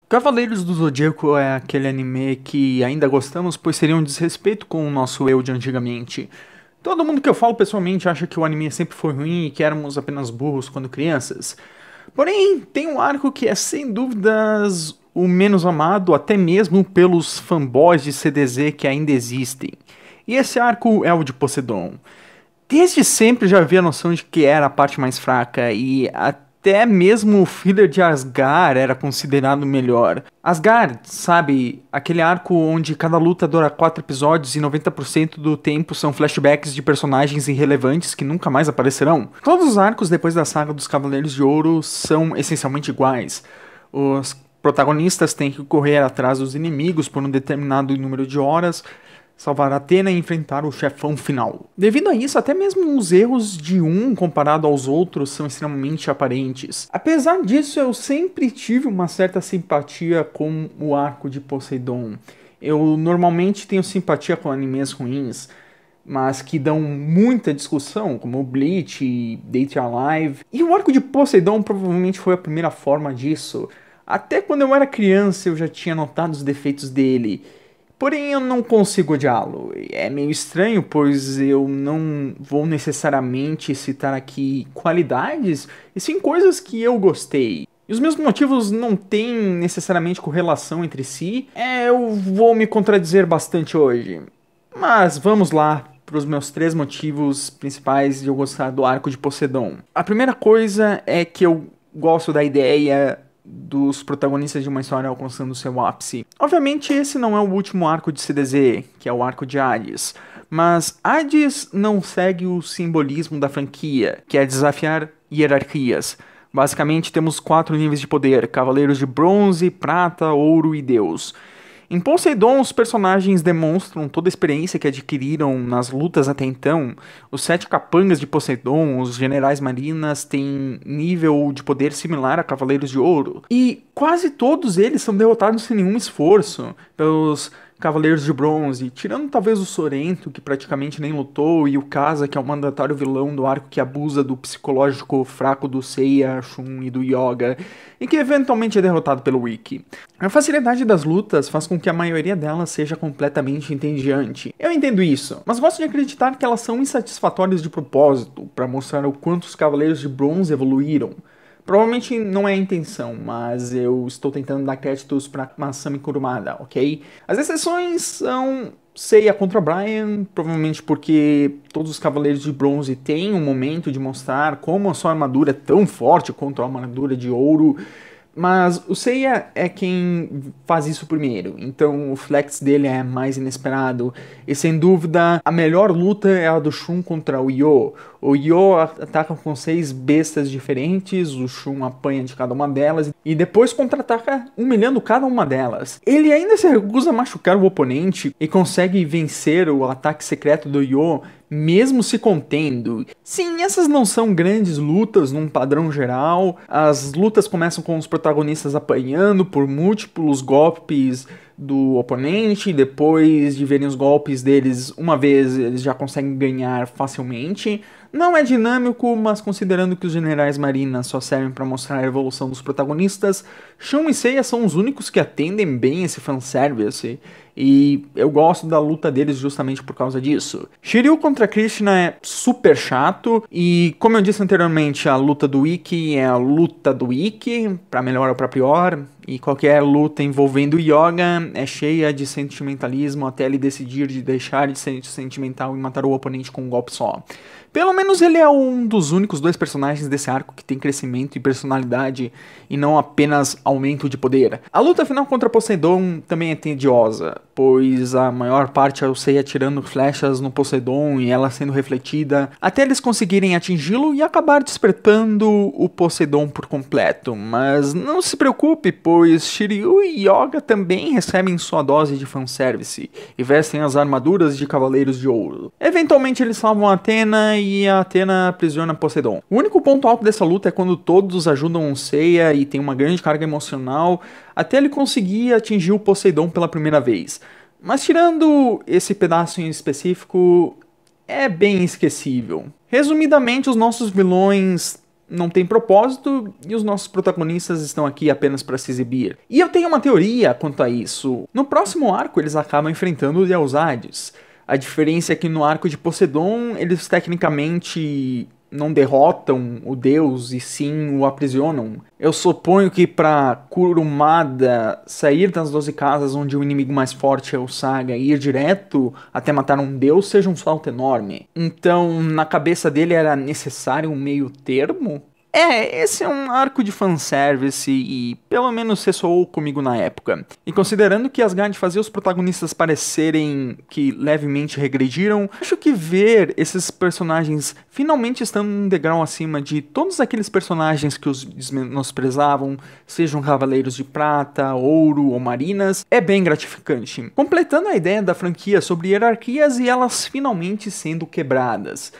Cavaleiros do Zodíaco é aquele anime que ainda gostamos, pois seria um desrespeito com o nosso eu de antigamente. Todo mundo que eu falo pessoalmente acha que o anime sempre foi ruim e que éramos apenas burros quando crianças. Porém, tem um arco que é sem dúvidas o menos amado, até mesmo pelos fanboys de CDZ que ainda existem. E esse arco é o de Poseidon. Desde sempre já havia a noção de que era a parte mais fraca e até mesmo o filler de Asgard era considerado melhor. Asgard, sabe, aquele arco onde cada luta dura 4 episódios e 90% do tempo são flashbacks de personagens irrelevantes que nunca mais aparecerão. Todos os arcos depois da saga dos Cavaleiros de Ouro são essencialmente iguais. Os protagonistas têm que correr atrás dos inimigos por um determinado número de horas, salvar Athena e enfrentar o chefão final. Devido a isso, até mesmo os erros de um comparado aos outros são extremamente aparentes. Apesar disso, eu sempre tive uma certa simpatia com o arco de Poseidon. Eu normalmente tenho simpatia com animes ruins, mas que dão muita discussão, como Bleach e Date Alive. E o arco de Poseidon provavelmente foi a primeira forma disso. Até quando eu era criança eu já tinha notado os defeitos dele. Porém, eu não consigo odiá-lo. É meio estranho, pois eu não vou necessariamente citar aqui qualidades, e sim coisas que eu gostei. E os meus motivos não têm necessariamente correlação entre si. Eu vou me contradizer bastante hoje. Mas vamos lá para os meus 3 motivos principais de eu gostar do arco de Poseidon. A primeira coisa é que eu gosto da ideia dos protagonistas de uma história alcançando seu ápice. Obviamente esse não é o último arco de CDZ, que é o arco de Hades, mas Hades não segue o simbolismo da franquia, que é desafiar hierarquias. Basicamente temos 4 níveis de poder: Cavaleiros de Bronze, Prata, Ouro e Deus. Em Poseidon, os personagens demonstram toda a experiência que adquiriram nas lutas até então. Os 7 capangas de Poseidon, os generais marinas, têm nível de poder similar a Cavaleiros de Ouro. E quase todos eles são derrotados sem nenhum esforço pelos Cavaleiros de Bronze, tirando talvez o Sorrento, que praticamente nem lutou, e o Kasa, que é o mandatário vilão do arco que abusa do psicológico fraco do Seiya, Shun e do Yoga, e que eventualmente é derrotado pelo Ikki. A facilidade das lutas faz com que a maioria delas seja completamente entediante. Eu entendo isso, mas gosto de acreditar que elas são insatisfatórias de propósito, para mostrar o quanto os Cavaleiros de Bronze evoluíram. Provavelmente não é a intenção, mas eu estou tentando dar créditos para Masami Kurumada, ok? As exceções são Seiya contra Brian, provavelmente porque todos os Cavaleiros de Bronze têm um momento de mostrar como a sua armadura é tão forte quanto a armadura de ouro. Mas o Seiya é quem faz isso primeiro, então o flex dele é mais inesperado. E sem dúvida, a melhor luta é a do Shun contra o Yo. O Yo ataca com 6 bestas diferentes, o Shun apanha de cada uma delas e depois contra-ataca humilhando cada uma delas. Ele ainda se recusa a machucar o oponente e consegue vencer o ataque secreto do Yo, mesmo se contendo. Sim, essas não são grandes lutas num padrão geral. As lutas começam com os protagonistas apanhando por múltiplos golpes do oponente, depois de verem os golpes deles uma vez, eles já conseguem ganhar facilmente. Não é dinâmico, mas considerando que os generais marinas só servem para mostrar a evolução dos protagonistas, Shun e Seiya são os únicos que atendem bem esse fanservice, e eu gosto da luta deles justamente por causa disso. Shiryu contra Krishna é super chato, e como eu disse anteriormente, a luta do Ikki é a luta do Ikki, pra melhor ou pra pior, e qualquer luta envolvendo Yoga é cheia de sentimentalismo até ele decidir de deixar de ser sentimental e matar o oponente com um golpe só. Pelo menos ele é um dos únicos 2 personagens desse arco que tem crescimento e personalidade e não apenas aumento de poder. A luta final contra Poseidon também é tediosa, pois a maior parte é o Seiya atirando flechas no Poseidon e ela sendo refletida, até eles conseguirem atingi-lo e acabar despertando o Poseidon por completo. Mas não se preocupe, pois Shiryu e Yoga também recebem sua dose de fanservice e vestem as armaduras de Cavaleiros de Ouro. Eventualmente eles salvam Athena e a Athena aprisiona Poseidon. O único ponto alto dessa luta é quando todos ajudam o Seiya e tem uma grande carga emocional até ele conseguir atingir o Poseidon pela primeira vez. Mas tirando esse pedaço em específico, é bem esquecível. Resumidamente, os nossos vilões não tem propósito e os nossos protagonistas estão aqui apenas para se exibir. E eu tenho uma teoria quanto a isso. No próximo arco eles acabam enfrentando os Elzades. A diferença é que no arco de Poseidon eles tecnicamente não derrotam o deus e sim o aprisionam. Eu suponho que para Kurumada sair das 12 casas onde o inimigo mais forte é o Saga e ir direto até matar um deus seja um salto enorme. Então, na cabeça dele era necessário um meio termo? Esse é um arco de fanservice e pelo menos ressoou comigo na época. E considerando que Asgard fazia os protagonistas parecerem que levemente regrediram, acho que ver esses personagens finalmente estando um degrau acima de todos aqueles personagens que os menosprezavam, sejam Cavaleiros de Prata, Ouro ou Marinas, é bem gratificante. Completando a ideia da franquia sobre hierarquias e elas finalmente sendo quebradas.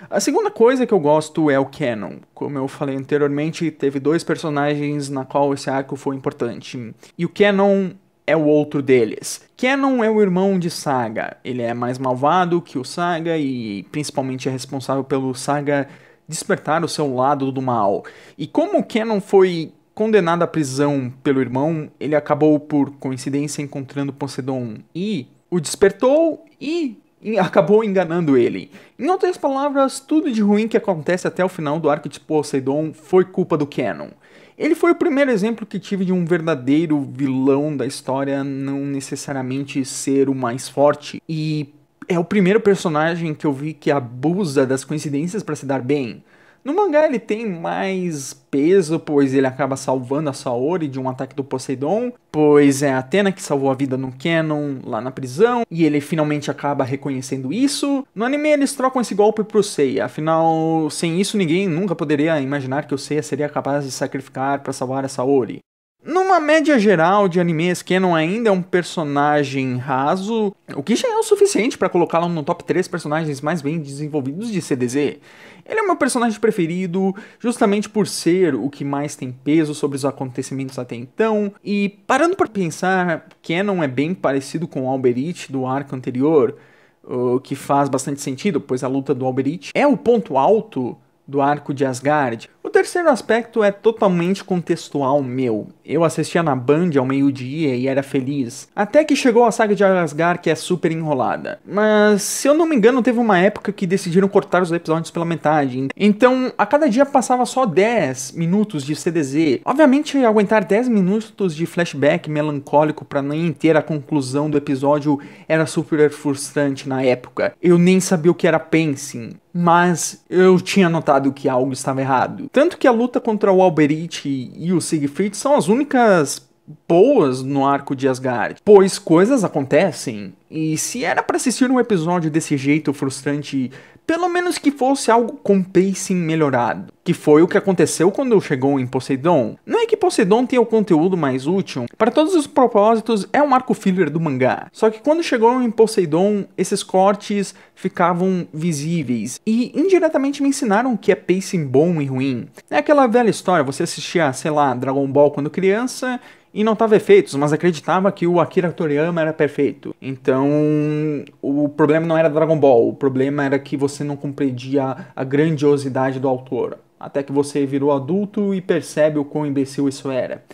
A segunda coisa que eu gosto é o canon. Como eu falei anteriormente, teve 2 personagens na qual esse arco foi importante. E o canon é o outro deles. Canon é o irmão de Saga. Ele é mais malvado que o Saga e principalmente é responsável pelo Saga despertar o seu lado do mal. E como o Canon foi condenado à prisão pelo irmão, ele acabou por coincidência encontrando Poseidon e o despertou e acabou enganando ele. Em outras palavras, tudo de ruim que acontece até o final do arco de Poseidon foi culpa do Canon. Ele foi o primeiro exemplo que tive de um verdadeiro vilão da história não necessariamente ser o mais forte, e é o primeiro personagem que eu vi que abusa das coincidências para se dar bem. No mangá ele tem mais peso, pois ele acaba salvando a Saori de um ataque do Poseidon, pois é a Athena que salvou a vida no Canon lá na prisão, e ele finalmente acaba reconhecendo isso. No anime eles trocam esse golpe pro Seiya, afinal, sem isso ninguém nunca poderia imaginar que o Seiya seria capaz de sacrificar para salvar a Saori. Numa média geral de animes, Canon ainda é um personagem raso, o que já é o suficiente para colocá-lo no top 3 personagens mais bem desenvolvidos de CDZ. Ele é o meu personagem preferido, justamente por ser o que mais tem peso sobre os acontecimentos até então, e parando para pensar, Canon é bem parecido com o Alberich do arco anterior, o que faz bastante sentido, pois a luta do Alberich é o ponto alto do arco de Asgard. O terceiro aspecto é totalmente contextual meu. Eu assistia na Band ao meio-dia e era feliz. Até que chegou a saga de Asgard, que é super enrolada. Mas, se eu não me engano, teve uma época que decidiram cortar os episódios pela metade. Então, a cada dia passava só 10 minutos de CDZ. Obviamente, aguentar 10 minutos de flashback melancólico pra nem ter a conclusão do episódio era super frustrante na época. Eu nem sabia o que era pacing, mas eu tinha notado que algo estava errado. Tanto que a luta contra o Alberich e o Siegfried são as únicas boas no arco de Asgard, pois coisas acontecem, e se era pra assistir um episódio desse jeito frustrante, pelo menos que fosse algo com pacing melhorado, que foi o que aconteceu quando chegou em Poseidon. Não é que Poseidon tenha o conteúdo mais útil, para todos os propósitos é um arco filler do mangá, só que quando chegou em Poseidon, esses cortes ficavam visíveis, e indiretamente me ensinaram o que é pacing bom e ruim. É aquela velha história, você assistia, sei lá, Dragon Ball quando criança, e notava efeitos, mas acreditava que o Akira Toriyama era perfeito. Então, o problema não era Dragon Ball, o problema era que você não compreendia a grandiosidade do autor. Até que você virou adulto e percebe o quão imbecil isso era.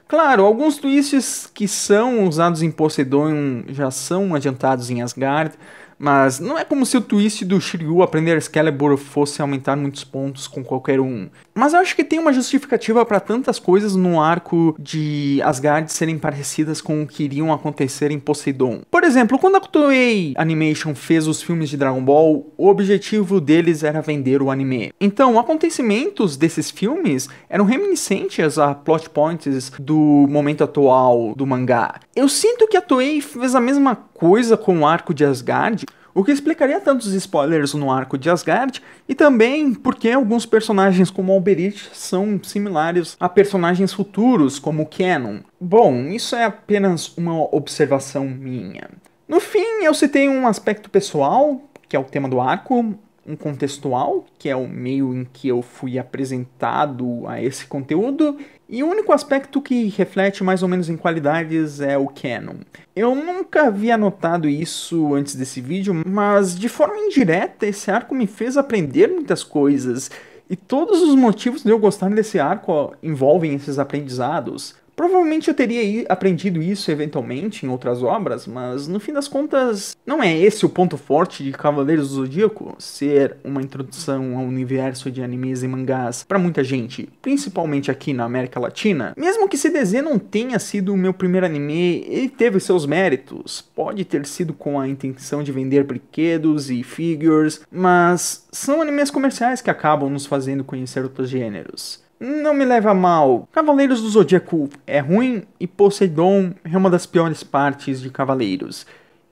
Claro, alguns twists que são usados em Poseidon já são adiantados em Asgard, mas não é como se o twist do Shiryu aprender Excalibur fosse aumentar muitos pontos com qualquer um. Mas eu acho que tem uma justificativa para tantas coisas no arco de Asgard serem parecidas com o que iriam acontecer em Poseidon. Por exemplo, quando a Toei Animation fez os filmes de Dragon Ball, o objetivo deles era vender o anime. Então, acontecimentos desses filmes eram reminiscentes a plot points do momento atual do mangá. Eu sinto que a Toei fez a mesma coisa com o arco de Asgard, o que explicaria tantos spoilers no arco de Asgard, e também porque alguns personagens como Alberich são similares a personagens futuros como Canon. Bom, isso é apenas uma observação minha. No fim, eu citei um aspecto pessoal, que é o tema do arco, um contextual, que é o meio em que eu fui apresentado a esse conteúdo, e o único aspecto que reflete mais ou menos em qualidades é o canon. Eu nunca havia notado isso antes desse vídeo, mas de forma indireta esse arco me fez aprender muitas coisas, E todos os motivos de eu gostar desse arco envolvem esses aprendizados. Provavelmente eu teria aprendido isso eventualmente em outras obras, mas no fim das contas, não é esse o ponto forte de Cavaleiros do Zodíaco? Ser uma introdução ao universo de animes e mangás para muita gente, principalmente aqui na América Latina? Mesmo que CDZ não tenha sido o meu primeiro anime, ele teve seus méritos. Pode ter sido com a intenção de vender brinquedos e figures, mas são animes comerciais que acabam nos fazendo conhecer outros gêneros. Não me leva a mal, Cavaleiros do Zodíaco é ruim e Poseidon é uma das piores partes de Cavaleiros.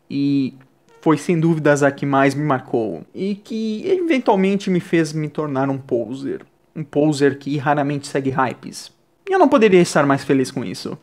E foi sem dúvidas a que mais me marcou. E que eventualmente me fez me tornar um poser. Um poser que raramente segue hypes. E eu não poderia estar mais feliz com isso.